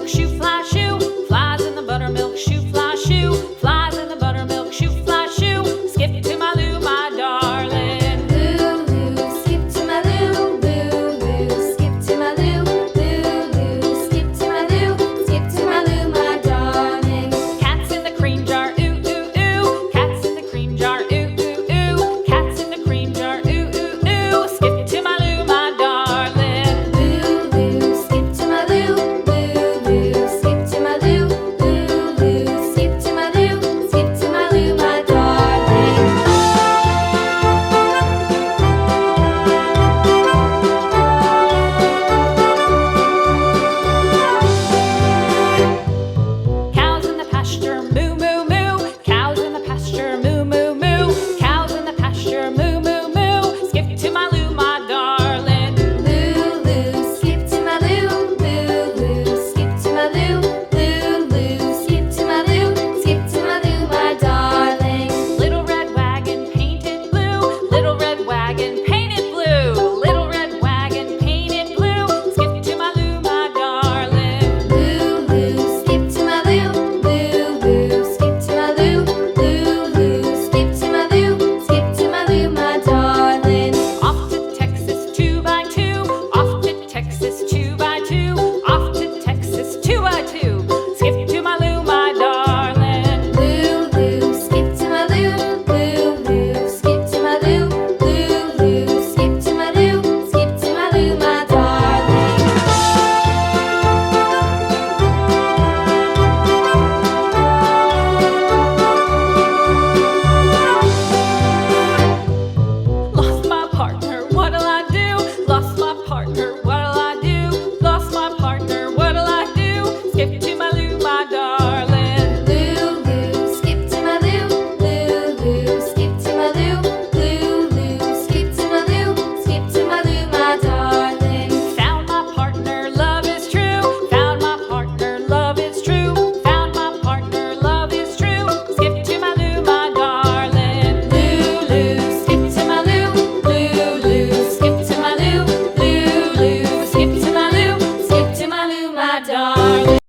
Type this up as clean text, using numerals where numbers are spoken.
buttermilk shoe, fly shoe. Flies in the buttermilk shoe, fly shoe. Flies in the buttermilk shoe, fly shoe. Skip to my Lou, my darling. Lou, skip to my Lou, Lou, skip to my Lou, Lou, skip to my Lou, skip to my Lou, my darling. Cats in the cream jar, ooh, ooh, ooh. Cats in the cream jar, ooh, ooh, ooh. Cats in the cream jar, ooh, ooh, ooh. Skip to my Lou, my darling. Lou, skip to my Lou, Lou, skip to my Lou, Lou, skip to my Lou, skip to my Lou, my darling. Cows in the pasture, moo, moo, moo. Cows in the pasture, moo, moo, moo. Cows in the pasture, moo, moo, moo. Skip to my Lou, my darling. Lou, skip to my Lou, Lou, skip to my Lou, Lou, skip to my Lou, skip to my Lou, my darling. Little red wagon painted blue. Little red wagon painted blue. Little red wagon painted blue. Skip to my Lou, my darling. Lou, skip to my Lou, Lou, skip to my Lou, Lou, skip to my Lou, skip to my Lou, my darling. Off to Texas 2x2. Off to Texas 2x2. Off to Texas 2x2. Skip to my Lou, my darling. Lou, skip to my Lou, Lou, skip to my Lou, Lou, skip to my Lou, skip to my Lou, my darling. Lost my partner, what'll I do? Lost my partner, what'll I do? Lost my partner, what'll I do? Skip to my Lou, my darling. Lou, skip to my Lou, Lou, skip to my Lou, Lou, skip to my Lou, skip to my Lou, my darling. Found my partner, love is true. Found my partner, love is true. Found my partner, love is true. Skip to my Lou, my darling. Lou, skip to my Lou, Lou, skip to my Lou, Lou, skip to my Lou, skip to my Lou, my darling.